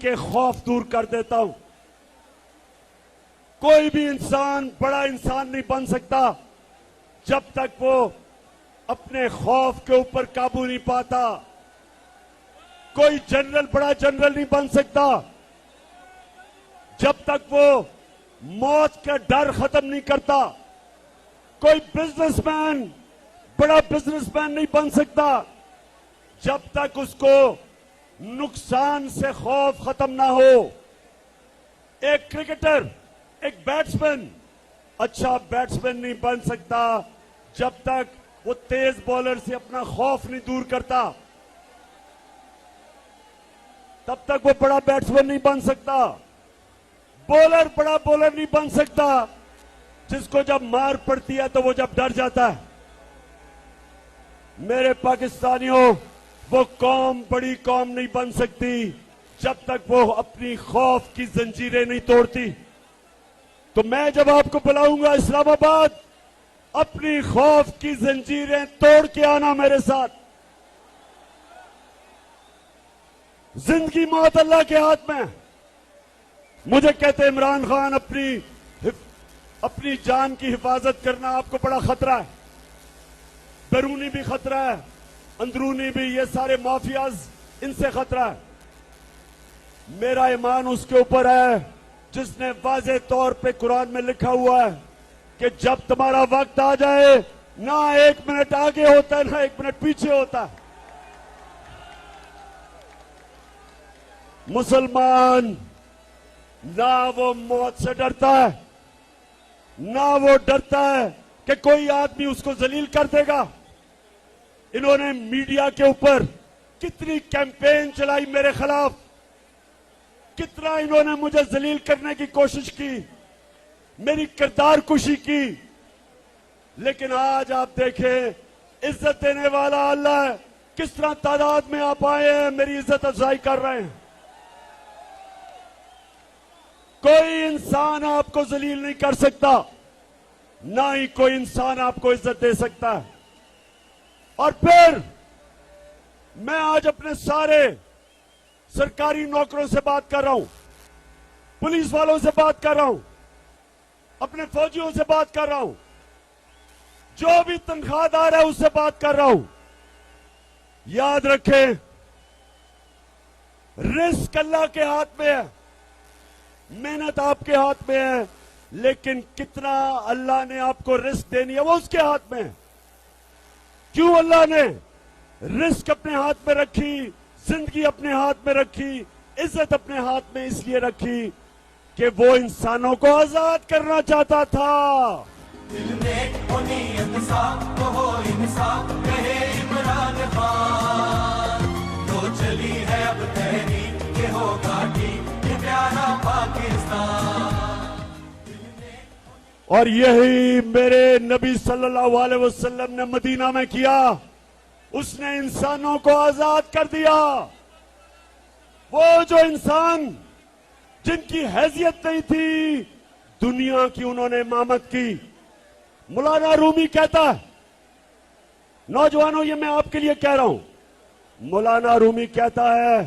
के खौफ दूर कर देता हूं। कोई भी इंसान बड़ा इंसान नहीं बन सकता जब तक वो अपने खौफ के ऊपर काबू नहीं पाता। कोई जनरल बड़ा जनरल नहीं बन सकता जब तक वो मौत का डर खत्म नहीं करता। कोई बिजनेसमैन बड़ा बिजनेसमैन नहीं बन सकता जब तक उसको नुकसान से खौफ खत्म ना हो। एक क्रिकेटर, एक बैट्समैन अच्छा बैट्समैन नहीं बन सकता जब तक वो तेज बॉलर से अपना खौफ नहीं दूर करता। तब तक वो बड़ा बैट्समैन नहीं बन सकता। बॉलर बड़ा बॉलर नहीं बन सकता जिसको जब मार पड़ती है तो वो जब डर जाता है। मेरे पाकिस्तानियों, वो कौम बड़ी कौम नहीं बन सकती जब तक वो अपनी खौफ की जंजीरें नहीं तोड़ती। तो मैं जब आपको बुलाऊंगा इस्लामाबाद, अपनी खौफ की जंजीरें तोड़ के आना मेरे साथ। जिंदगी मौत अल्लाह के हाथ में। मुझे कहते इमरान खान अपनी जान की हिफाजत करना आपको बड़ा खतरा है। बैरूनी भी खतरा है, अंदरूनी भी। ये सारे माफियाज, इनसे खतरा है। मेरा ईमान उसके ऊपर है जिसने वाज़े तौर पे कुरान में लिखा हुआ है कि जब तुम्हारा वक्त आ जाए, ना 1 मिनट आगे होता है ना 1 मिनट पीछे होता है। मुसलमान ना वो मौत से डरता है, ना वो डरता है कि कोई आदमी उसको जलील कर देगा। इन्होंने मीडिया के ऊपर कितनी कैंपेन चलाई मेरे खिलाफ, कितना इन्होंने मुझे जलील करने की कोशिश की, मेरी किरदार कुशी की। लेकिन आज आप देखें, इज्जत देने वाला अल्लाह है। किस तरह तादाद में आप आए हैं, मेरी इज्जत अफजाई कर रहे हैं। कोई इंसान आपको जलील नहीं कर सकता, ना ही कोई इंसान आपको इज्जत दे सकता है। और फिर मैं आज अपने सारे सरकारी नौकरों से बात कर रहा हूं, पुलिस वालों से बात कर रहा हूं, अपने फौजियों से बात कर रहा हूं, जो भी तनख्वाहदार है उससे बात कर रहा हूं। याद रखें, रिस्क अल्लाह के हाथ में है, मेहनत आपके हाथ में है, लेकिन कितना अल्लाह ने आपको रिस्क देनी है वो उसके हाथ में है। क्यों अल्लाह ने रिस्क अपने हाथ में रखी, जिंदगी अपने हाथ में रखी, इज्जत अपने हाथ में इसलिए रखी कि वो इंसानों को आजाद करना चाहता था। दिल में हो नीयत साफ, तो हो इंसाफ, कहे इमरान खान। तो चली है अब तहरीक, ये होगा ठीक, ये प्यारा पाकिस्तान। और यही मेरे नबी सल्लल्लाहु अलैहि वसल्लम ने मदीना में किया। उसने इंसानों को आजाद कर दिया। वो जो इंसान जिनकी हैसियत नहीं थी, दुनिया की उन्होंने इमामत की। मौलाना रूमी कहता है, नौजवानों ये मैं आपके लिए कह रहा हूं, मौलाना रूमी कहता है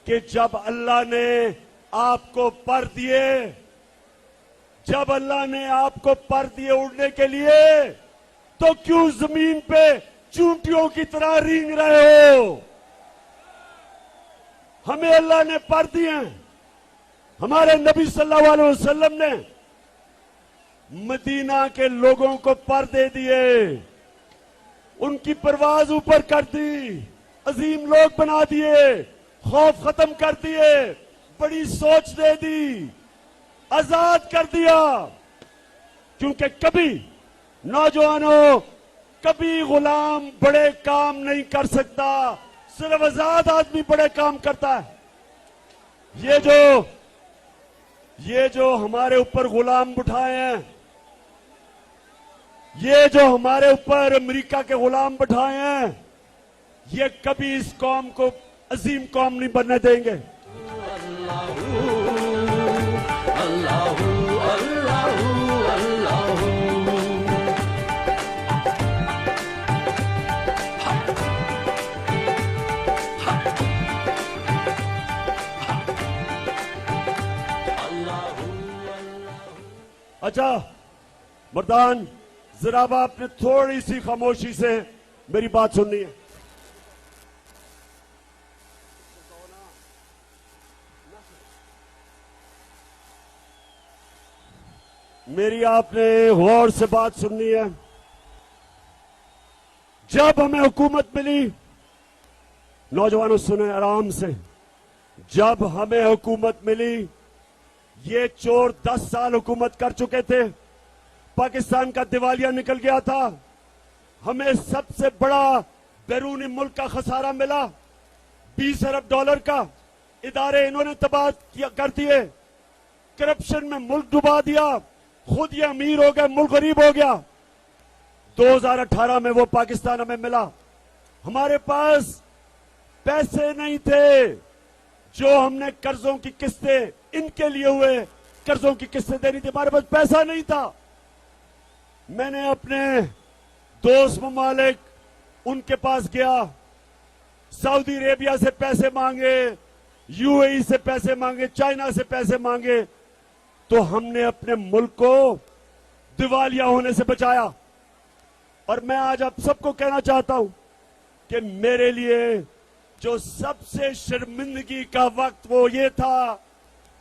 कि जब अल्लाह ने आपको पर दिए, जब अल्लाह ने आपको पर दिए उड़ने के लिए, तो क्यों जमीन पे चूंटियों की तरह रेंग रहे हो? हमें अल्लाह ने पर दिए। हमारे नबी सल्लल्लाहु अलैहि वसल्लम ने मदीना के लोगों को पर दे दिए, उनकी परवाज ऊपर कर दी, अजीम लोग बना दिए, खौफ खत्म कर दिए, बड़ी सोच दे दी, आजाद कर दिया। क्योंकि कभी नौजवानों, कभी गुलाम बड़े काम नहीं कर सकता, सिर्फ आजाद आदमी बड़े काम करता है। ये जो हमारे ऊपर गुलाम बिठाए हैं, ये जो हमारे ऊपर अमेरिका के गुलाम बिठाए हैं, ये कभी इस कौम को अजीम कौम नहीं बनने देंगे। अच्छा मर्दान, जरा आपने थोड़ी सी खामोशी से मेरी बात सुननी है। मेरी आपने गौर से बात सुननी है। जब हमें हुकूमत मिली, नौजवानों सुने आराम से, जब हमें हुकूमत मिली, ये चोर 10 साल हुकूमत कर चुके थे, पाकिस्तान का दिवालिया निकल गया था, हमें सबसे बड़ा बैरूनी मुल्क का खसारा मिला, 20 अरब डॉलर का। इदारे इन्होंने तबाह कर दिए, करप्शन में मुल्क डुबा दिया, खुद ये अमीर हो गए, मुल्क गरीब हो गया। 2018 में वो पाकिस्तान हमें मिला, हमारे पास पैसे नहीं थे, जो हमने कर्जों की किस्तें, इनके लिए हुए कर्जों की किस्तें देनी थी, हमारे पास पैसा नहीं था। मैंने अपने दोस्त ममालिक उनके पास गया, सऊदी अरेबिया से पैसे मांगे, यूएई से पैसे मांगे, चाइना से पैसे मांगे, तो हमने अपने मुल्क को दिवालिया होने से बचाया। और मैं आज आप सबको कहना चाहता हूं कि मेरे लिए जो सबसे शर्मिंदगी का वक्त वो ये था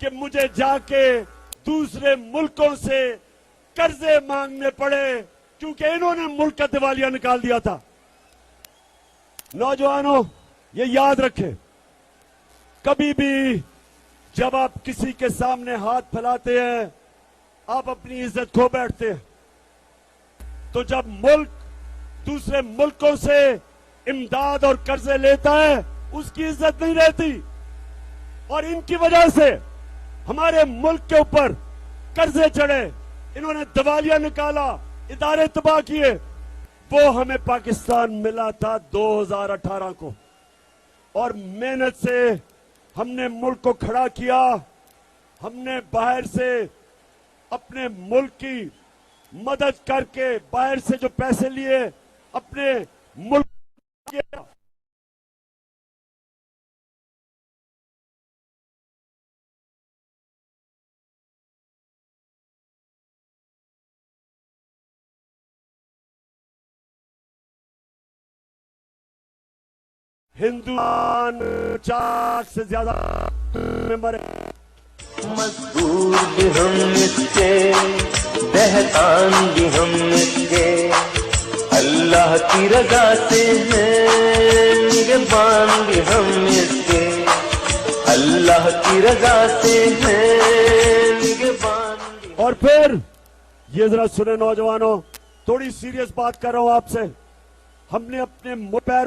कि मुझे जाके दूसरे मुल्कों से कर्जे मांगने पड़े, क्योंकि इन्होंने मुल्क का दिवालिया निकाल दिया था। नौजवानों, ये याद रखें, कभी भी जब आप किसी के सामने हाथ फैलाते हैं, आप अपनी इज्जत खो बैठते हैं। तो जब मुल्क दूसरे मुल्कों से इमदाद और कर्जे लेता है, उसकी इज्जत नहीं रहती। और इनकी वजह से हमारे मुल्क के ऊपर कर्जे चढ़े, इन्होंने दिवालिया निकाला, इदारे तबाह किए। वो हमें पाकिस्तान मिला था 2018 को, और मेहनत से हमने मुल्क को खड़ा किया। हमने बाहर से अपने मुल्क की मदद करके, बाहर से जो पैसे लिए, अपने मुल्क किया। हिंदुस्तान 50 से ज्यादा में मरे, मजबूर भी हम इसके, बहतान भी हम इसके, अल्लाह की रजा से हैं निगहबान भी हम इसके, अल्लाह की रजा से हैं निगहबान भी। और फिर ये जरा सुने नौजवानों, थोड़ी सीरियस बात कर रहा हूं आपसे। हमने अपने मुंह पैर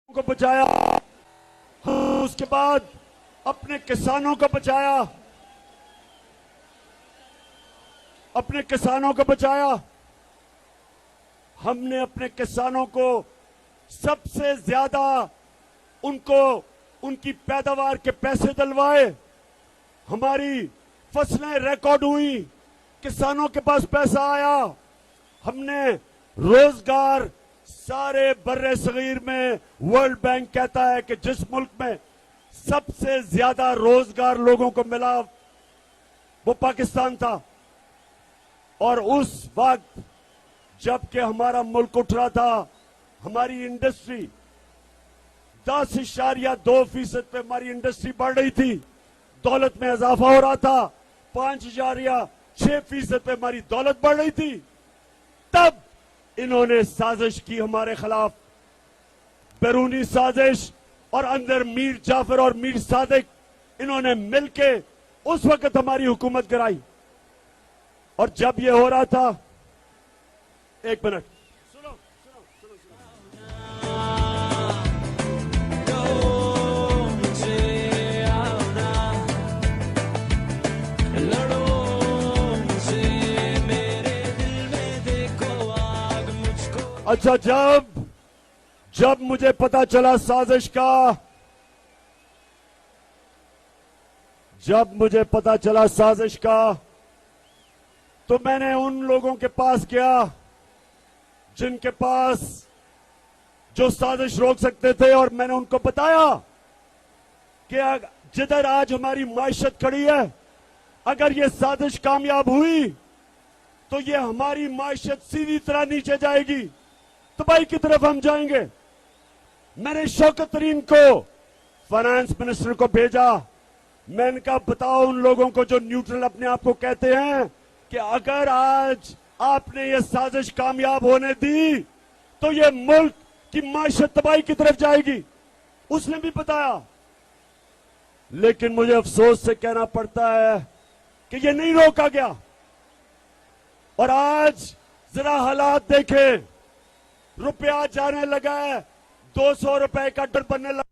को बचाया, उसके बाद अपने किसानों को बचाया, अपने किसानों को बचाया। हमने अपने किसानों को सबसे ज्यादा उनको उनकी पैदावार के पैसे दिलवाए, हमारी फसलें रिकॉर्ड हुई, किसानों के पास पैसा आया। हमने रोजगार सारे बर्रे सगीर में, वर्ल्ड बैंक कहता है कि जिस मुल्क में सबसे ज्यादा रोजगार लोगों को मिला वो पाकिस्तान था। और उस वक्त जबकि हमारा मुल्क उठ रहा था, हमारी इंडस्ट्री 10.2% पे हमारी इंडस्ट्री बढ़ रही थी, दौलत में इजाफा हो रहा था, 5.6% पे हमारी दौलत बढ़ रही थी। तब इन्होंने साजिश की हमारे खिलाफ, बैरूनी साजिश, और अंदर मीर जाफर और मीर सादिक इन्होंने मिलके उस वक्त हमारी हुकूमत गिराई। और जब ये हो रहा था, एक मिनट सुनो, अच्छा, जब मुझे पता चला साजिश का, तो मैंने उन लोगों के पास गया जिनके पास जो साजिश रोक सकते थे, और मैंने उनको बताया कि जिधर आज हमारी माइशत खड़ी है, अगर ये साजिश कामयाब हुई तो ये हमारी माइशत सीधी तरह नीचे जाएगी, तबाही की तरफ हम जाएंगे। मैंने शौकत तरीन को, फाइनेंस मिनिस्टर को भेजा। मैंने कहा बताओ उन लोगों को जो न्यूट्रल अपने आप को कहते हैं कि अगर आज आपने ये साजिश कामयाब होने दी तो ये मुल्क की माइशत तबाही की तरफ जाएगी। उसने भी बताया, लेकिन मुझे अफसोस से कहना पड़ता है कि ये नहीं रोका गया। और आज जरा हालात देखें, रुपया जाने लगा है, 200 रुपए का डर बनने लगा।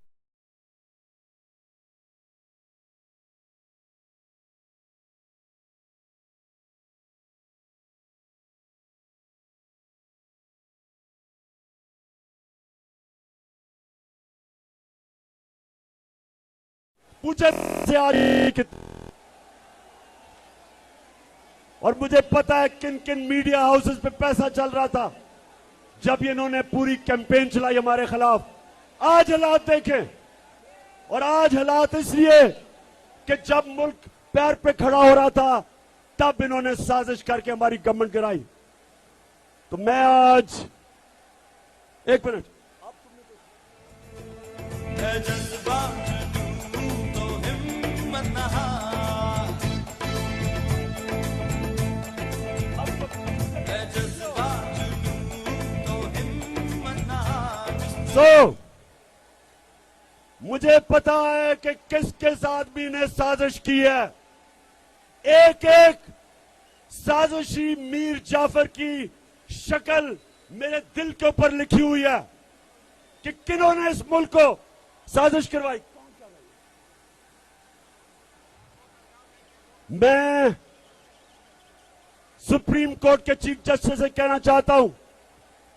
पूछे से आ रही कि, और मुझे पता है किन किन मीडिया हाउसेस पे पैसा चल रहा था जब इन्होंने पूरी कैंपेन चलाई हमारे खिलाफ। आज हालात देखें, और आज हालात इसलिए कि जब मुल्क पैर पे खड़ा हो रहा था तब इन्होंने साजिश करके हमारी गवर्नमेंट गिराई। तो मैं आज, एक मिनट, है जज्बा जुनून तो हिम्मत न हार, है जज्बा जुनून तो हिम्मत न हार। मुझे पता है कि किस किस आदमी ने साजिश की है। एक एक साजिशी मीर जाफर की शक्ल मेरे दिल के ऊपर लिखी हुई है कि किन्होंने इस मुल्क को साजिश करवाई। मैं सुप्रीम कोर्ट के चीफ जस्टिस से कहना चाहता हूं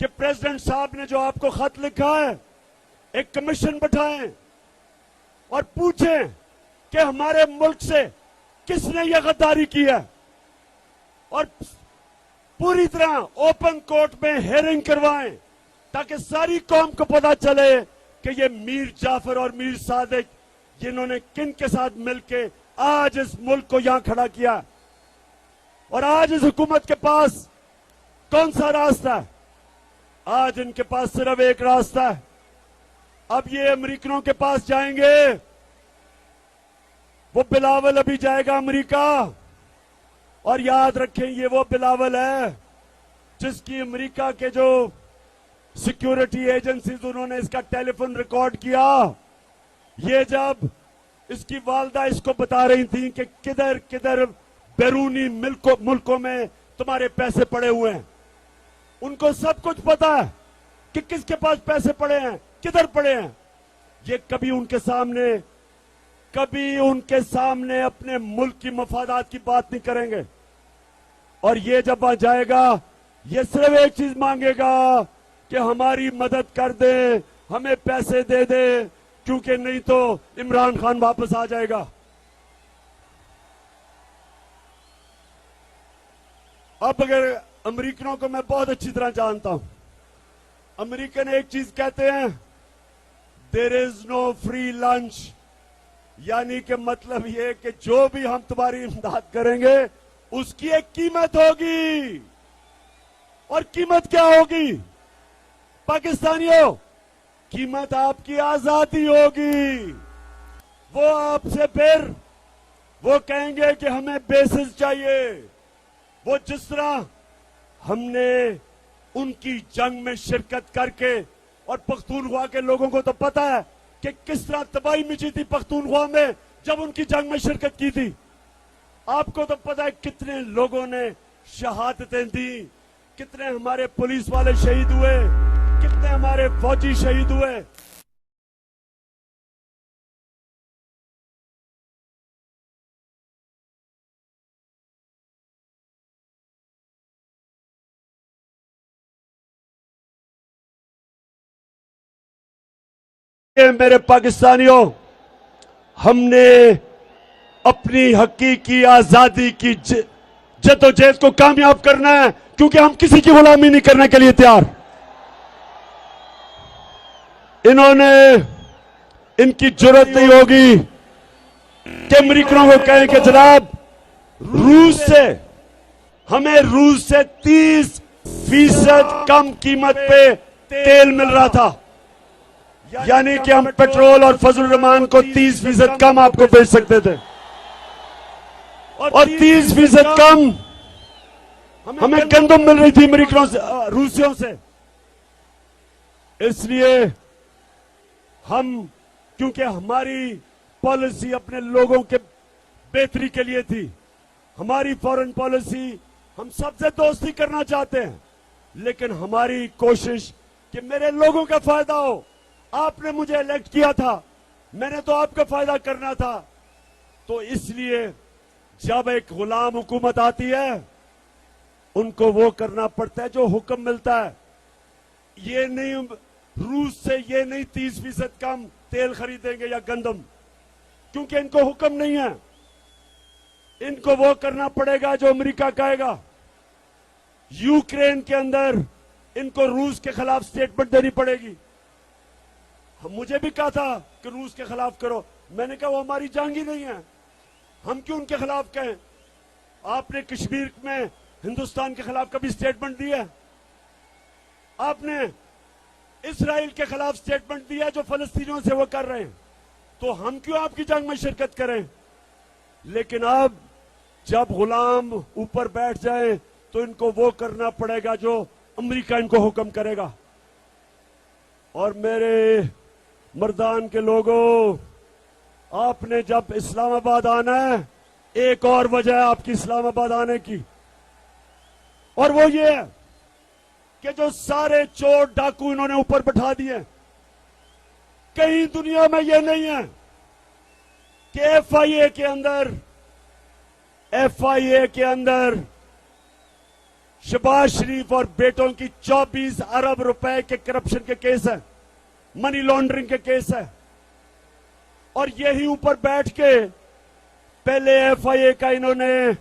कि प्रेसिडेंट साहब ने जो आपको खत लिखा है, एक कमीशन बैठाएं और पूछें कि हमारे मुल्क से किसने यह गद्दारी की है, और पूरी तरह ओपन कोर्ट में हेयरिंग करवाएं ताकि सारी कौम को पता चले कि ये मीर जाफर और मीर सादिक जिन्होंने किन के साथ मिलके आज इस मुल्क को यहां खड़ा किया। और आज इस हुकूमत के पास कौन सा रास्ता है? आज इनके पास सिर्फ एक रास्ता है। अब ये अमेरिकनों के पास जाएंगे, वो बिलावल अभी जाएगा अमेरिका, और याद रखें ये वो बिलावल है जिसकी अमेरिका के जो सिक्योरिटी एजेंसीज उन्होंने इसका टेलीफोन रिकॉर्ड किया। ये जब इसकी वालदा इसको बता रही थी कि किधर किधर बैरूनी मुल्कों में तुम्हारे पैसे पड़े हुए हैं, उनको सब कुछ पता है कि किसके पास पैसे पड़े हैं, किधर पड़े हैं। ये कभी उनके सामने अपने मुल्क की मफादात की बात नहीं करेंगे। और ये जब आ जाएगा, ये सिर्फ एक चीज मांगेगा कि हमारी मदद कर दे, हमें पैसे दे दे, क्योंकि नहीं तो इमरान खान वापस आ जाएगा। अब अगर अमेरिकनों को मैं बहुत अच्छी तरह जानता हूं, अमेरिकन एक चीज कहते हैं, there is no free lunch, यानी कि मतलब ये कि जो भी हम तुम्हारी इमदाद करेंगे उसकी एक कीमत होगी। और कीमत क्या होगी पाकिस्तानियों? कीमत आपकी आजादी होगी। वो आपसे फिर वो कहेंगे कि हमें बेसिस चाहिए। वो जिस तरह हमने उनकी जंग में शिरकत करके, और पख्तूनख्वा के लोगों को तो पता है कि किस तरह तबाही मची थी पख्तूनख्वा में जब उनकी जंग में शिरकत की थी। आपको तो पता है कितने लोगों ने शहादतें दी, कितने हमारे पुलिस वाले शहीद हुए, कितने हमारे फौजी शहीद हुए। मेरे पाकिस्तानियों, हमने अपनी हकीकी आजादी की जद्दोजहद को कामयाब करना है, क्योंकि हम किसी की गुलामी नहीं करने के लिए तैयार। इन्होंने, इनकी जरूरत नहीं होगी कि अमेरिकनों को कहें कि जनाब हमें रूस से 30% कम कीमत पे तेल मिल रहा था, यानी कि हम पेट्रोल और फजल रहमान को 30% कम आपको बेच सकते थे, और 30% कम हमें गंदम मिल रही थी अमेरिकनों से, रूसियों से। इसलिए हम, क्योंकि हमारी पॉलिसी अपने लोगों के बेहतरी के लिए थी, हमारी फॉरेन पॉलिसी, हम सबसे दोस्ती करना चाहते हैं, लेकिन हमारी कोशिश कि मेरे लोगों का फायदा हो। आपने मुझे इलेक्ट किया था, मैंने तो आपका फायदा करना था। तो इसलिए जब एक गुलाम हुकूमत आती है, उनको वो करना पड़ता है जो हुक्म मिलता है। ये नहीं, रूस से ये नहीं 30% कम तेल खरीदेंगे या गंदम, क्योंकि इनको हुक्म नहीं है। इनको वो करना पड़ेगा जो अमेरिका कहेगा। यूक्रेन के अंदर इनको रूस के खिलाफ स्टेटमेंट देनी पड़ेगी। मुझे भी कहा था कि रूस के खिलाफ करो, मैंने कहा वो हमारी जंग ही नहीं है, हम क्यों उनके खिलाफ कहें। आपने कश्मीर में हिंदुस्तान के खिलाफ कभी स्टेटमेंट दिया? आपने इसराइल के खिलाफ स्टेटमेंट दिया जो फलस्तीनियों से वो कर रहे हैं, तो हम क्यों आपकी जंग में शिरकत करें। लेकिन अब जब गुलाम ऊपर बैठ जाए तो इनको वो करना पड़ेगा जो अमेरिका इनको हुक्म करेगा। और मेरे मर्दान के लोगों, आपने जब इस्लामाबाद आना है, एक और वजह है आपकी इस्लामाबाद आने की, और वो ये है कि जो सारे चोर डाकू इन्होंने ऊपर बैठा दिए, कहीं दुनिया में ये नहीं है कि एफआईए के अंदर शहबाज शरीफ और बेटों की 24 अरब रुपए के करप्शन के केस है, मनी लॉन्ड्रिंग के केस है, और यही ऊपर बैठ के पहले एफआईए का इन्होंने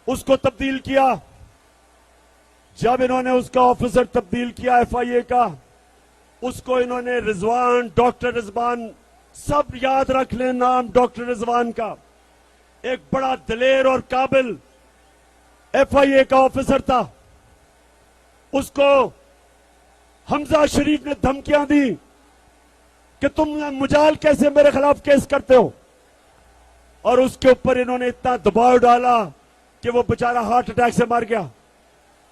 उसको तब्दील किया। जब इन्होंने उसका ऑफिसर तब्दील किया एफआईए का, उसको इन्होंने रिजवान, डॉक्टर रिजवान, सब याद रख लें नाम डॉक्टर रिजवान का, एक बड़ा दिलेर और काबिल एफआईए का ऑफिसर था। उसको हमजा शरीफ ने धमकियां दी कि तुम मुजाल कैसे मेरे खिलाफ केस करते हो, और उसके ऊपर इन्होंने इतना दबाव डाला कि वो बेचारा हार्ट अटैक से मर गया।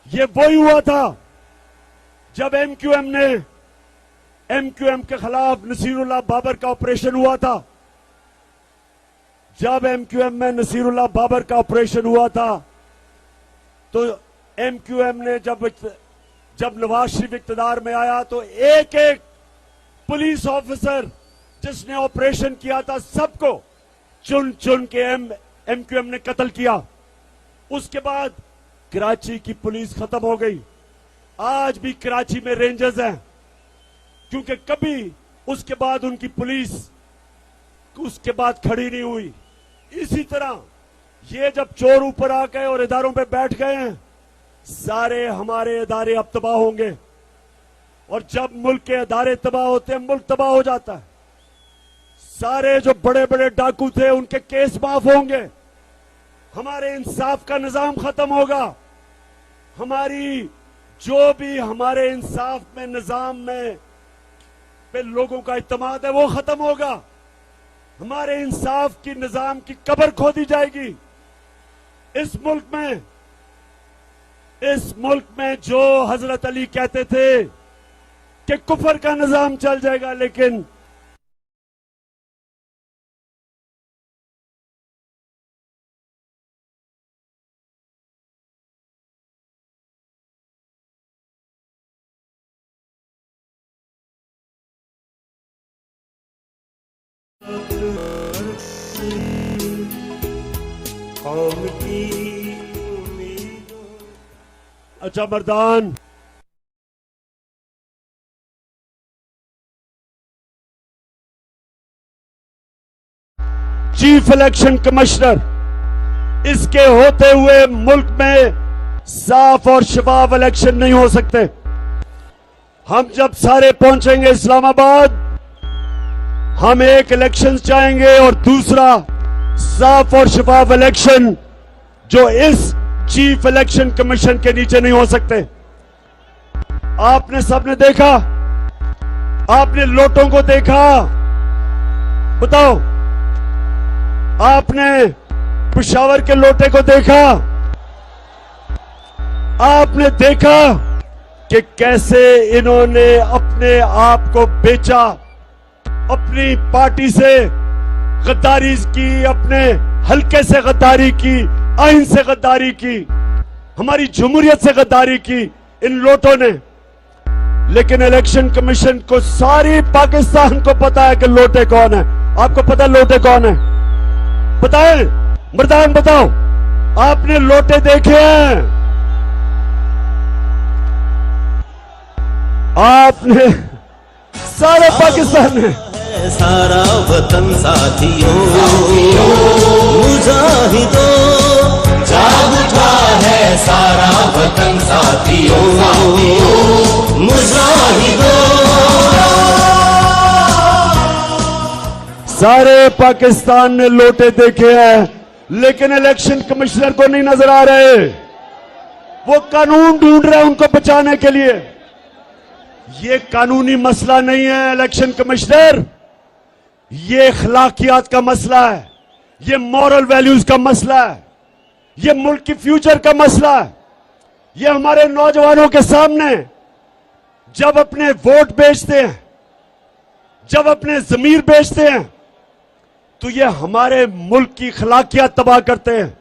ये वही हुआ था जब एमक्यूएम के खिलाफ नसीरुल्लाह बाबर का ऑपरेशन हुआ था। जब एमक्यूएम में नसीरुल्लाह बाबर का ऑपरेशन हुआ था, तो एमक्यूएम ने जब नवाज शरीफ इक्तदार में आया, तो एक एक पुलिस ऑफिसर जिसने ऑपरेशन किया था, सबको चुन चुन के एमक्यूएम ने कत्ल किया। उसके बाद कराची की पुलिस खत्म हो गई। आज भी कराची में रेंजर्स हैं, क्योंकि कभी उसके बाद उनकी पुलिस उसके बाद खड़ी नहीं हुई। इसी तरह ये जब चोर ऊपर आ गए और इदारों पे बैठ गए हैं, सारे हमारे इदारे अब तबाह होंगे, और जब मुल्क के इदारे तबाह होते हैं, मुल्क तबाह हो जाता है। सारे जो बड़े बड़े डाकू थे उनके केस माफ होंगे, हमारे इंसाफ का निजाम खत्म होगा, हमारी जो भी हमारे इंसाफ में निजाम में पे लोगों का इत्मीनान है वो खत्म होगा, हमारे इंसाफ की निजाम की कब्र खोदी जाएगी। इस मुल्क में जो हजरत अली कहते थे कि कुफर का निजाम चल जाएगा, लेकिन अच्छा मर्दान, चीफ इलेक्शन कमिश्नर, इसके होते हुए मुल्क में साफ और शफाफ इलेक्शन नहीं हो सकते। हम जब सारे पहुंचेंगे इस्लामाबाद, हम एक इलेक्शन चाहेंगे और दूसरा साफ और शफाफ इलेक्शन जो इस चीफ इलेक्शन कमीशन के नीचे नहीं हो सकते। आपने सबने देखा, आपने लोटों को देखा, बताओ आपने पेशावर के लोटे को देखा, आपने देखा कि कैसे इन्होंने अपने आप को बेचा, अपनी पार्टी से गद्दारी की, अपने हल्के से गद्दारी की, आइन से गद्दारी की, हमारी जमहूरियत से गद्दारी की इन लोटों ने। लेकिन इलेक्शन कमीशन को, सारी पाकिस्तान को पता है कि लोटे कौन है। आपको पता है लोटे कौन है? पता है? मर्दान बताओ, आपने लोटे देखे हैं? आपने सारे पाकिस्तान में सारा वतन साथियों मुजाहिदों जाग उठा है सारा वतन साथियों मुजाहिदों। सारे पाकिस्तान ने लोटे देखे हैं, लेकिन इलेक्शन कमिश्नर को नहीं नजर आ रहे। वो कानून ढूंढ रहे हैं उनको बचाने के लिए। ये कानूनी मसला नहीं है इलेक्शन कमिश्नर, ये अखलाकियात का मसला है, ये मॉरल वैल्यूज का मसला है, ये मुल्क की फ्यूचर का मसला है। ये हमारे नौजवानों के सामने जब अपने वोट बेचते हैं, जब अपने जमीर बेचते हैं, तो ये हमारे मुल्क की अखलाकियात तबाह करते हैं।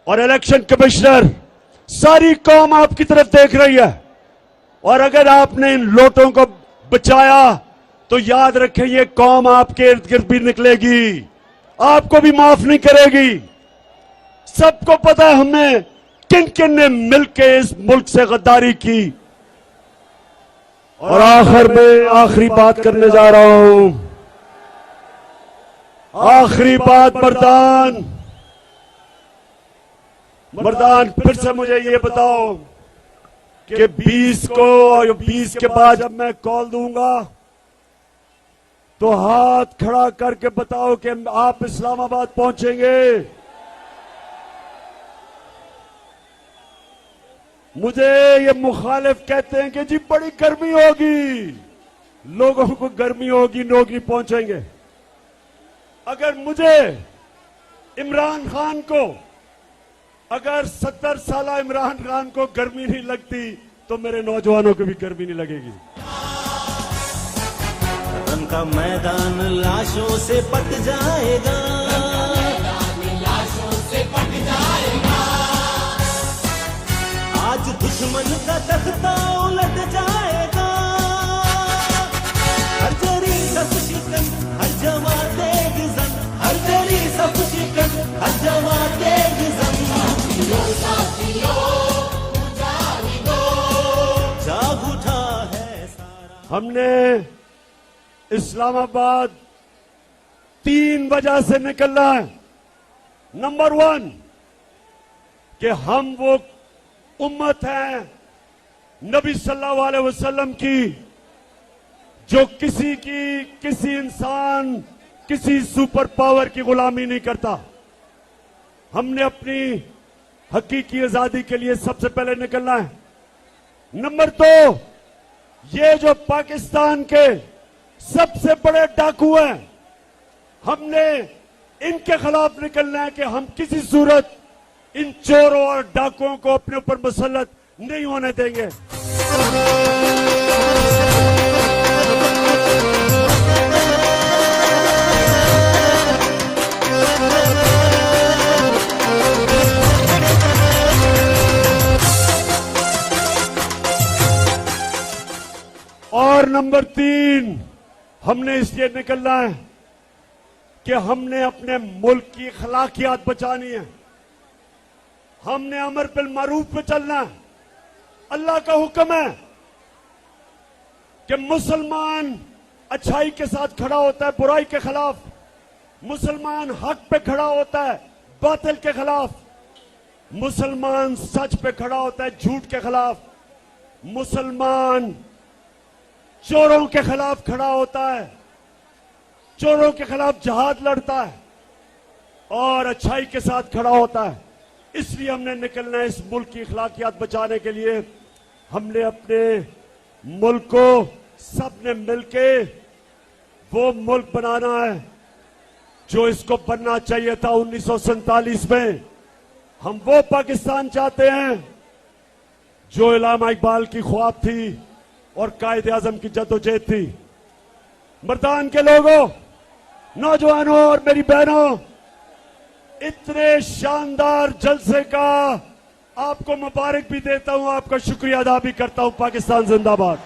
और इलेक्शन कमिश्नर, सारी कौम आपकी तरफ देख रही है, और अगर आपने इन लोटों को बचाया तो याद रखें ये कौम आपके इर्द गिर्द भी निकलेगी, आपको भी माफ नहीं करेगी। सबको पता है हमने किन किन ने मिलकर इस मुल्क से गद्दारी की। और आखिर में आखिरी बात करने जा रहा हूं, आखिरी बात। मर्दान फिर से मुझे ये बताओ कि 20 को और 20 के बाद जब मैं कॉल दूंगा तो हाथ खड़ा करके बताओ कि आप इस्लामाबाद पहुंचेंगे। मुझे ये मुखालिफ कहते हैं कि जी बड़ी गर्मी होगी, लोगों को गर्मी होगी, लोग नहीं पहुंचेंगे। अगर मुझे इमरान खान को, अगर 70 साल इमरान खान को गर्मी नहीं लगती तो मेरे नौजवानों को भी गर्मी नहीं लगेगी। वतन का मैदान लाशों से पट जाएगा, लाशों से पट जाएगा। आज दुश्मन का तख्ता उलट जाएगा। हर जरी सब शिकन, हर जवा तेगज़न, हर जरी सब शिकन, हर जवा तेगज़न। जाग उठा है सारा। हमने इस्लामाबाद 3 वजह से निकलना है। नंबर 1 कि हम वो उम्मत हैं नबी सल्लल्लाहु अलैहि वसल्लम की जो किसी इंसान, किसी सुपर पावर की गुलामी नहीं करता। हमने अपनी हकीकी आजादी के लिए सबसे पहले निकलना है। नंबर 2, ये जो पाकिस्तान के सबसे बड़े डाकू हैं, हमने इनके खिलाफ निकलना है कि हम किसी सूरत इन चोरों और डाकुओं को अपने ऊपर मुसल्लत नहीं होने देंगे। और नंबर 3, हमने इसलिए निकलना है कि हमने अपने मुल्क की अखलाकियात बचानी है। हमने अमर बिल मारूफ पे चलना है। अल्लाह का हुक्म है कि मुसलमान अच्छाई के साथ खड़ा होता है बुराई के खिलाफ, मुसलमान हक पे खड़ा होता है बातिल के खिलाफ, मुसलमान सच पे खड़ा होता है झूठ के खिलाफ, मुसलमान चोरों के खिलाफ खड़ा होता है, चोरों के खिलाफ जहाद लड़ता है और अच्छाई के साथ खड़ा होता है। इसलिए हमने निकलना है इस मुल्क की अखलाकियात बचाने के लिए। हमने अपने मुल्क को सबने मिलके वो मुल्क बनाना है जो इसको बनना चाहिए था 1947 में। हम वो पाकिस्तान चाहते हैं जो इलामा इकबाल की ख्वाब थी और कायदे आजम की जद्दोजहद थी। मर्दान के लोगों, नौजवानों और मेरी बहनों, इतने शानदार जलसे का आपको मुबारक भी देता हूं, आपका शुक्रिया अदा भी करता हूं। पाकिस्तान जिंदाबाद।